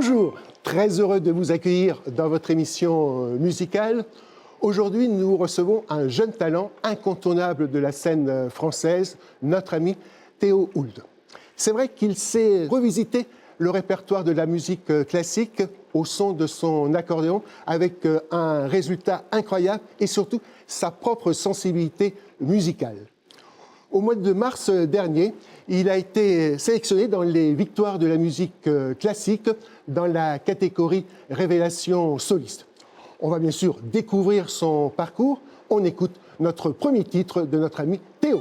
Bonjour, très heureux de vous accueillir dans votre émission musicale. Aujourd'hui, nous recevons un jeune talent incontournable de la scène française, notre ami Théo Hould. C'est vrai qu'il sait revisiter le répertoire de la musique classique au son de son accordéon avec un résultat incroyable et surtout sa propre sensibilité musicale. Au mois de mars dernier, il a été sélectionné dans les victoires de la musique classique dans la catégorie Révélation soliste. On va bien sûr découvrir son parcours. On écoute notre premier titre de notre ami Théo.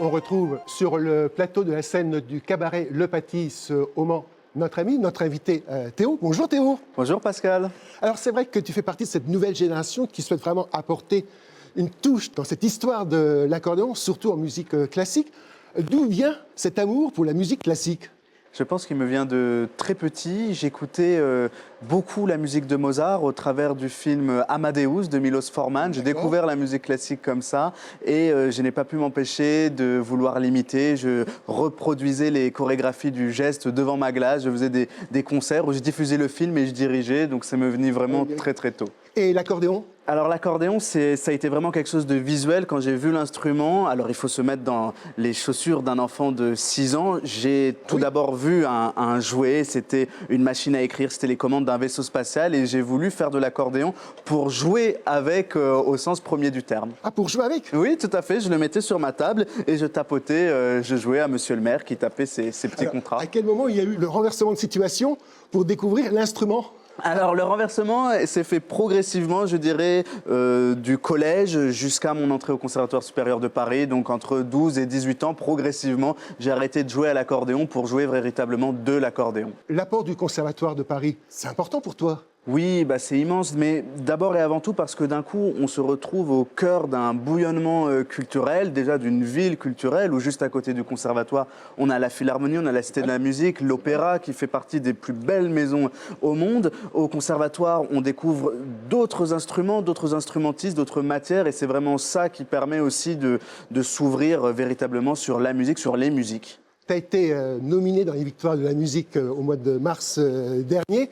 On retrouve sur le plateau de la scène du cabaret Le Pâtis au Mans notre ami, notre invité Théo. Bonjour Théo. Bonjour Pascal. Alors c'est vrai que tu fais partie de cette nouvelle génération qui souhaite vraiment apporter une touche dans cette histoire de l'accordéon, surtout en musique classique. D'où vient cet amour pour la musique classique ? Je pense qu'il me vient de très petit. J'écoutais beaucoup la musique de Mozart au travers du film Amadeus de Milos Forman. J'ai découvert la musique classique comme ça et je n'ai pas pu m'empêcher de vouloir l'imiter. Je reproduisais les chorégraphies du geste devant ma glace. Je faisais des concerts où je diffusais le film et je dirigeais. Donc ça me venait vraiment très très tôt. Et l'accordéon ? Alors l'accordéon, ça a été vraiment quelque chose de visuel quand j'ai vu l'instrument. Alors il faut se mettre dans les chaussures d'un enfant de 6 ans. J'ai tout d'abord vu un jouet, c'était une machine à écrire, c'était les commandes d'un vaisseau spatial et j'ai voulu faire de l'accordéon pour jouer avec au sens premier du terme. Ah, pour jouer avec ? Oui, tout à fait. Je le mettais sur ma table et je tapotais, je jouais à monsieur le maire qui tapait ses petits contrats. À quel moment il y a eu le renversement de situation pour découvrir l'instrument ? Alors, le renversement s'est fait progressivement, je dirais, du collège jusqu'à mon entrée au Conservatoire supérieur de Paris. Donc, entre 12 et 18 ans, progressivement, j'ai arrêté de jouer à l'accordéon pour jouer véritablement de l'accordéon. L'apport du Conservatoire de Paris, c'est important pour toi? Oui, bah c'est immense, mais d'abord et avant tout parce que d'un coup, on se retrouve au cœur d'un bouillonnement culturel, déjà d'une ville culturelle, où juste à côté du conservatoire, on a la Philharmonie, on a la Cité de la Musique, l'Opéra, qui fait partie des plus belles maisons au monde. Au conservatoire, on découvre d'autres instruments, d'autres instrumentistes, d'autres matières, et c'est vraiment ça qui permet aussi de s'ouvrir véritablement sur la musique, sur les musiques. Tu as été nominé dans les Victoires de la musique au mois de mars dernier.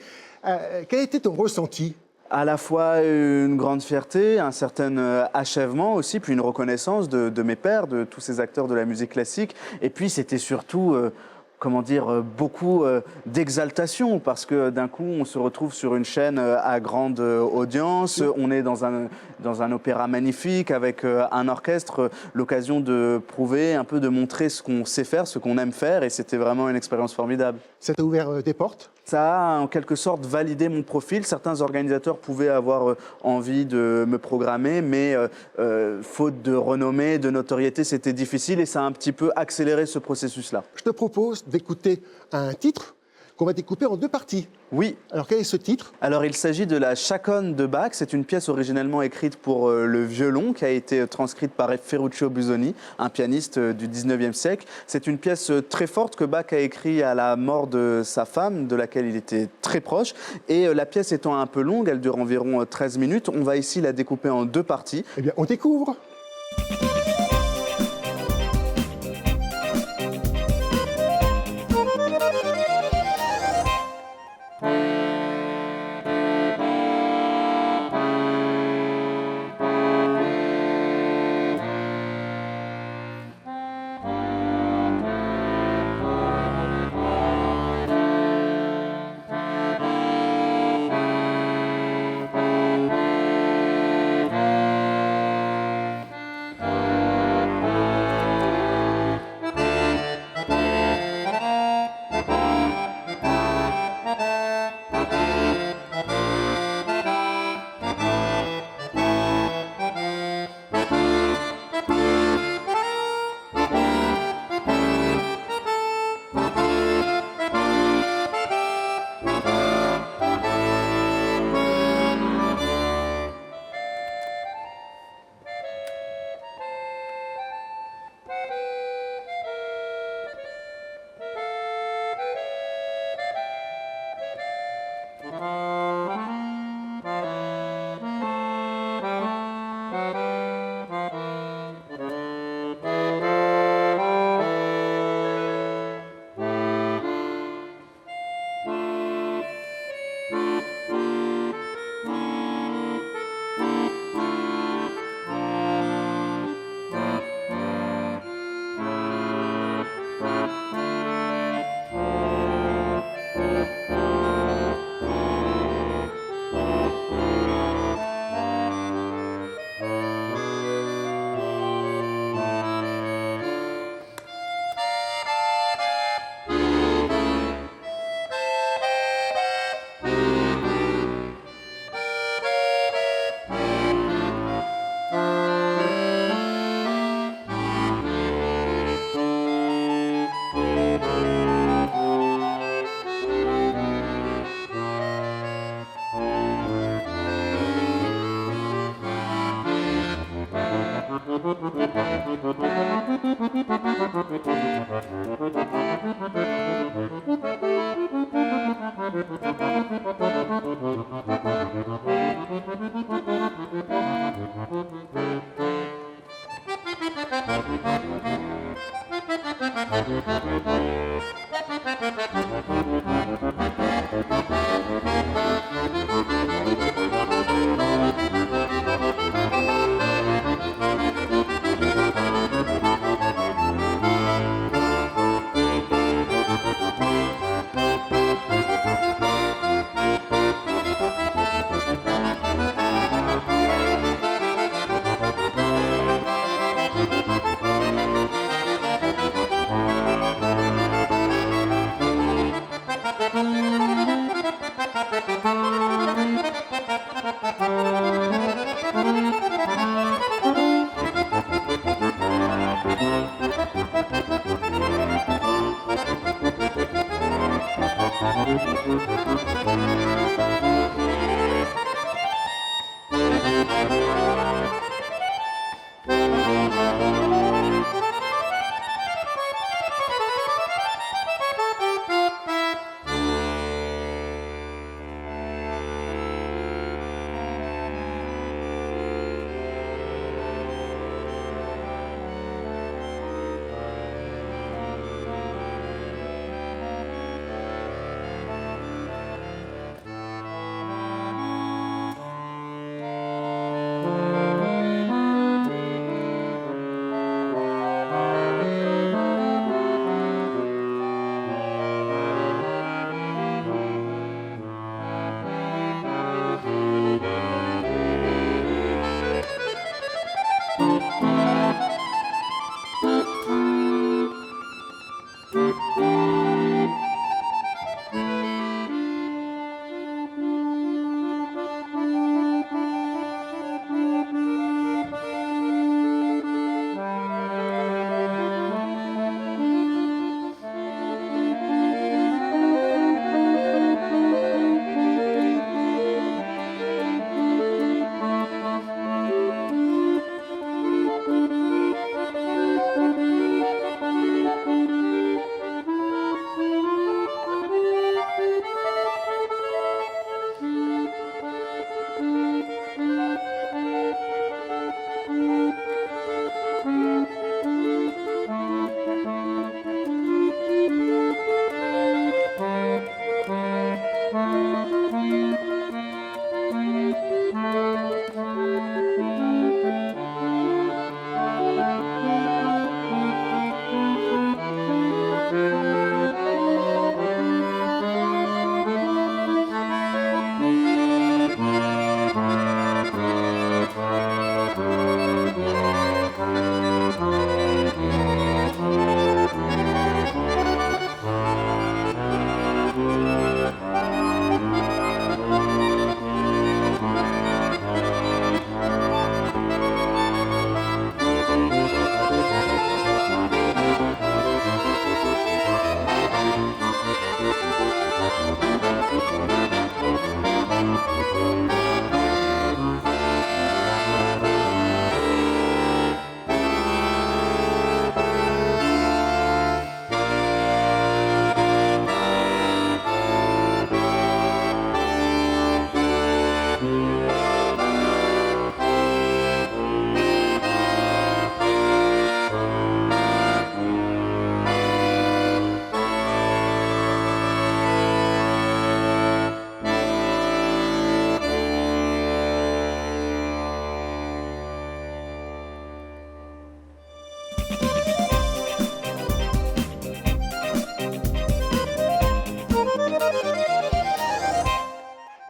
Quel était ton ressenti? À la fois une grande fierté, un certain achèvement aussi, puis une reconnaissance de mes pairs, de tous ces acteurs de la musique classique. Et puis c'était surtout, comment dire, beaucoup d'exaltation, parce que d'un coup on se retrouve sur une chaîne à grande audience, on est dans un opéra magnifique avec un orchestre, l'occasion de prouver, un peu de montrer ce qu'on sait faire, ce qu'on aime faire, et c'était vraiment une expérience formidable. Ça t'a ouvert des portes? Ça a en quelque sorte validé mon profil. Certains organisateurs pouvaient avoir envie de me programmer, mais faute de renommée, de notoriété, c'était difficile et ça a un petit peu accéléré ce processus-là. Je te propose d'écouter un titre qu'on va découper en deux parties. Oui. Alors quel est ce titre? Alors il s'agit de la Chaconne de Bach. C'est une pièce originellement écrite pour le violon qui a été transcrite par Ferruccio Busoni, un pianiste du 19e siècle. C'est une pièce très forte que Bach a écrite à la mort de sa femme, de laquelle il était très proche. Et la pièce étant un peu longue, elle dure environ 13 minutes. On va ici la découper en deux parties. Eh bien, on découvre.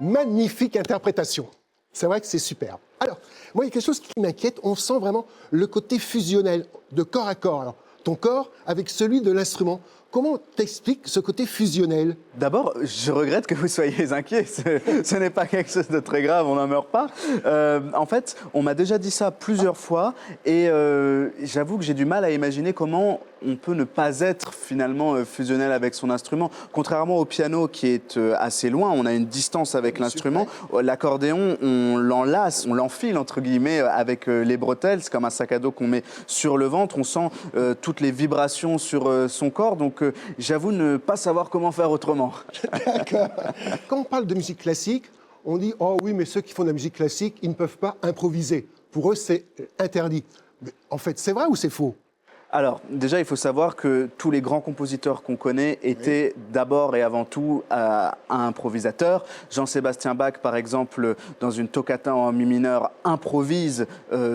Magnifique interprétation. C'est vrai que c'est superbe. Alors, moi, il y a quelque chose qui m'inquiète. On sent vraiment le côté fusionnel, de corps à corps. Alors, ton corps avec celui de l'instrument. Comment t'expliques ce côté fusionnel? D'abord, je regrette que vous soyez inquiets. Ce n'est pas quelque chose de très grave, on n'en meurt pas. En fait, on m'a déjà dit ça plusieurs fois et j'avoue que j'ai du mal à imaginer comment on peut ne pas être finalement fusionnel avec son instrument. Contrairement au piano qui est assez loin, on a une distance avec l'instrument. L'accordéon, on l'enlace, on l'enfile entre guillemets avec les bretelles. C'est comme un sac à dos qu'on met sur le ventre. On sent toutes les vibrations sur son corps. Donc j'avoue ne pas savoir comment faire autrement. D'accord. Quand on parle de musique classique, on dit « Oh oui, mais ceux qui font de la musique classique, ils ne peuvent pas improviser. Pour eux, c'est interdit. » Mais en fait, c'est vrai ou c'est faux? Alors, déjà, il faut savoir que tous les grands compositeurs qu'on connaît étaient d'abord et avant tout improvisateurs. Jean-Sébastien Bach, par exemple, dans une toccata en mi mineur, improvise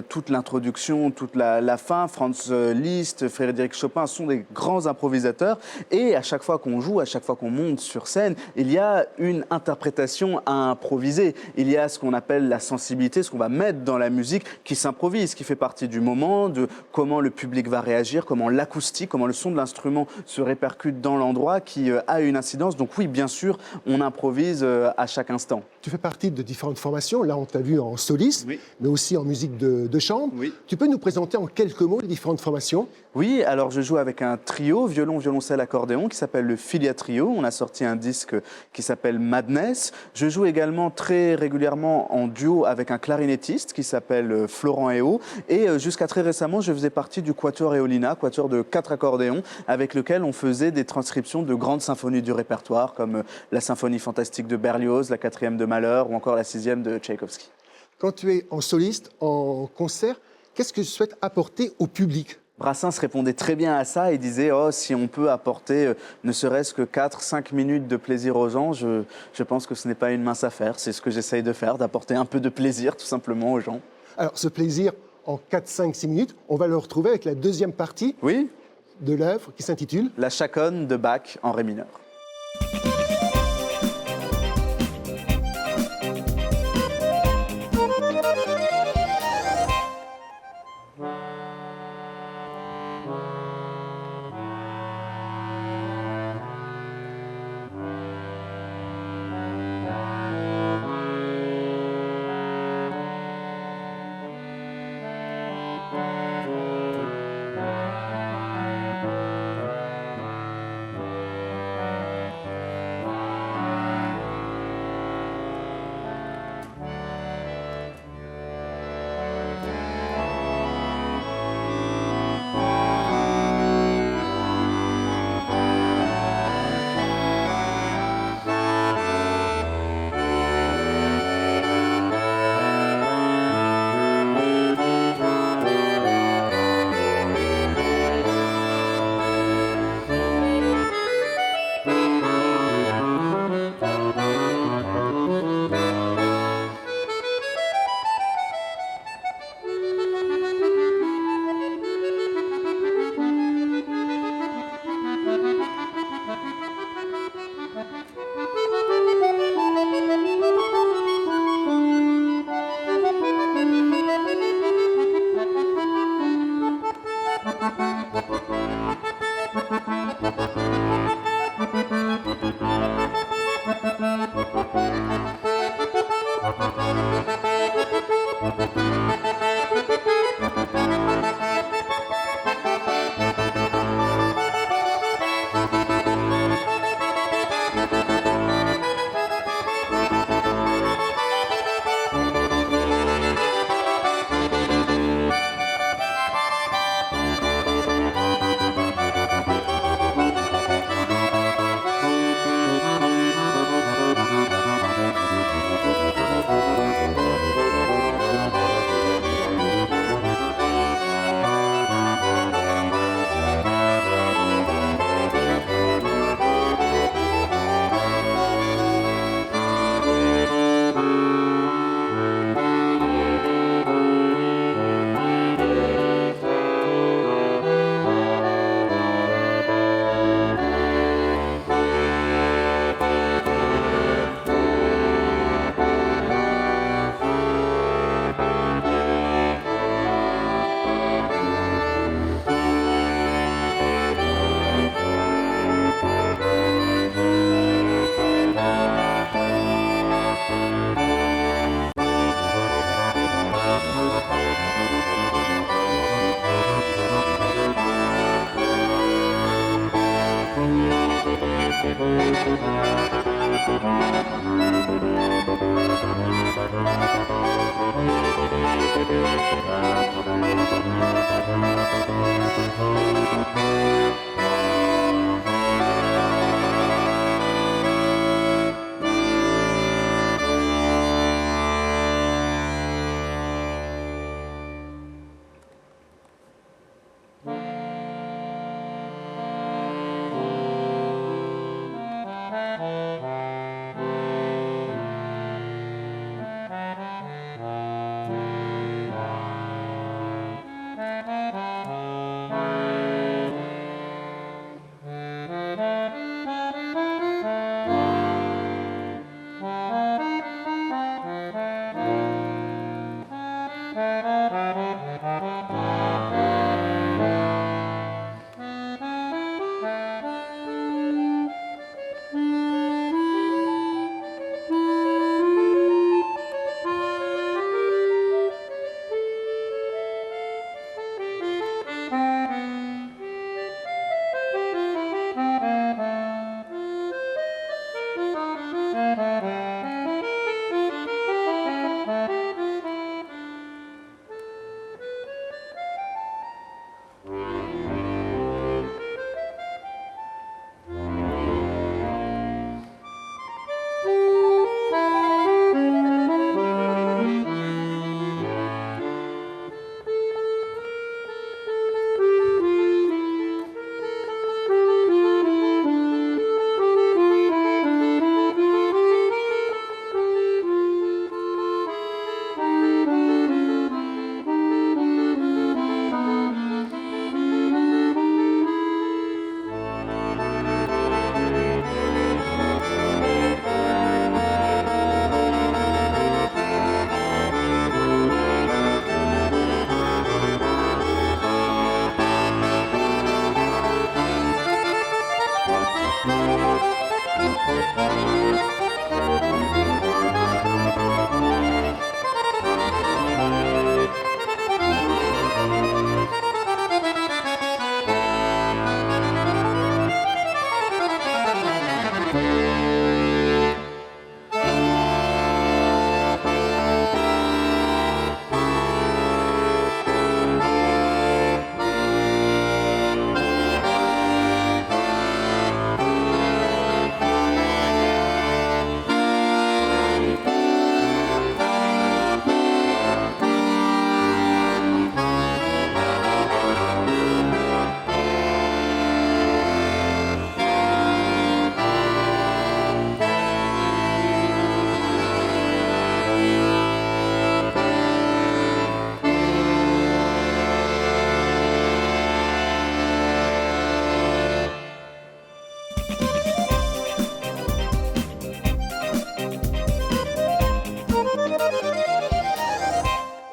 toute l'introduction, toute la fin. Franz Liszt, Frédéric Chopin sont des grands improvisateurs. Et à chaque fois qu'on joue, à chaque fois qu'on monte sur scène, il y a une interprétation à improviser. Il y a ce qu'on appelle la sensibilité, ce qu'on va mettre dans la musique qui s'improvise, qui fait partie du moment, de comment le public va réagir, comment l'acoustique, comment le son de l'instrument se répercute dans l'endroit qui a une incidence. Donc oui, bien sûr, on improvise à chaque instant. Tu fais partie de différentes formations. Là, on t'a vu en soliste, oui, mais aussi en musique de chambre. Oui. Tu peux nous présenter en quelques mots les différentes formations? Oui, alors je joue avec un trio, violon, violoncelle, accordéon, qui s'appelle le Filia Trio. On a sorti un disque qui s'appelle Madness. Je joue également très régulièrement en duo avec un clarinettiste qui s'appelle Florent Eo. Et jusqu'à très récemment, je faisais partie du Quatuor Eolina, quatuor de 4 accordéons, avec lequel on faisait des transcriptions de grandes symphonies du répertoire, comme la symphonie fantastique de Berlioz, la 4e de Mahler, ou encore la 6e de Tchaïkovski. Quand tu es en soliste, en concert, qu'est-ce que tu souhaites apporter au public? Brassens répondait très bien à ça. Il disait « Oh, si on peut apporter ne serait-ce que 4-5 minutes de plaisir aux gens, je pense que ce n'est pas une mince affaire. » C'est ce que j'essaye de faire, d'apporter un peu de plaisir tout simplement aux gens. Alors ce plaisir, en 4-5-6 minutes, on va le retrouver avec la deuxième partie de l'œuvre qui s'intitule La chaconne de Bach en ré mineur.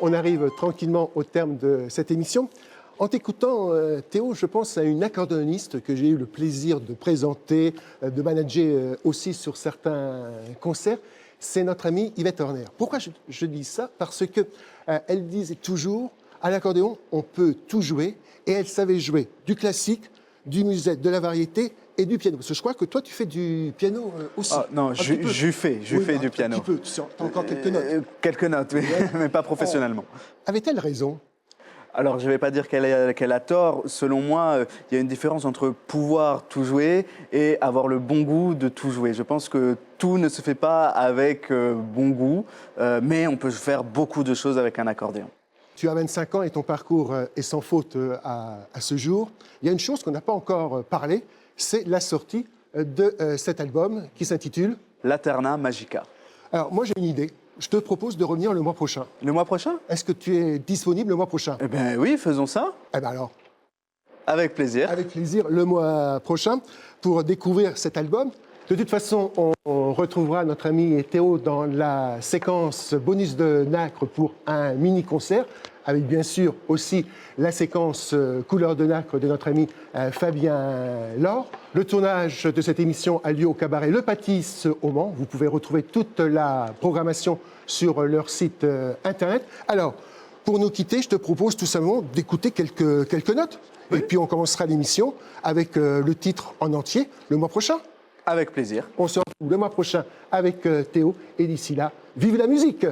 On arrive tranquillement au terme de cette émission. En t'écoutant, Théo, je pense à une accordéoniste que j'ai eu le plaisir de présenter, de manager aussi sur certains concerts. C'est notre amie Yvette Horner. Pourquoi je dis ça? Parce que elle disait toujours, à l'accordéon, on peut tout jouer. Et elle savait jouer du classique, du musette, de la variété et du piano. Parce que je crois que toi, tu fais du piano aussi. Ah, non, je fais du piano. Un petit peu, tu as encore quelques notes. Quelques notes, oui, mais pas professionnellement. Avait-elle raison? Alors, je ne vais pas dire qu'elle a tort. Selon moi, il y a une différence entre pouvoir tout jouer et avoir le bon goût de tout jouer. Je pense que tout ne se fait pas avec bon goût, mais on peut faire beaucoup de choses avec un accordéon. Tu as 25 ans et ton parcours est sans faute à ce jour. Il y a une chose qu'on n'a pas encore parlé, c'est la sortie de cet album qui s'intitule Laterna Magica. Alors, moi, j'ai une idée. Je te propose de revenir le mois prochain. Le mois prochain? Est-ce que tu es disponible le mois prochain? Eh bien oui, faisons ça. Eh bien alors. Avec plaisir. Avec plaisir, le mois prochain, pour découvrir cet album. De toute façon, on retrouvera notre ami Théo dans la séquence bonus de Nacre pour un mini-concert, avec bien sûr aussi la séquence couleur de Nacre de notre ami Fabien Laure. Le tournage de cette émission a lieu au cabaret Le Pâtisse au Mans. Vous pouvez retrouver toute la programmation sur leur site internet. Alors, pour nous quitter, je te propose tout simplement d'écouter quelques notes. Oui. Et puis on commencera l'émission avec le titre en entier le mois prochain. Avec plaisir. On se retrouve le mois prochain avec Théo. Et d'ici là, vive la musique!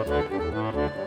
Thank you.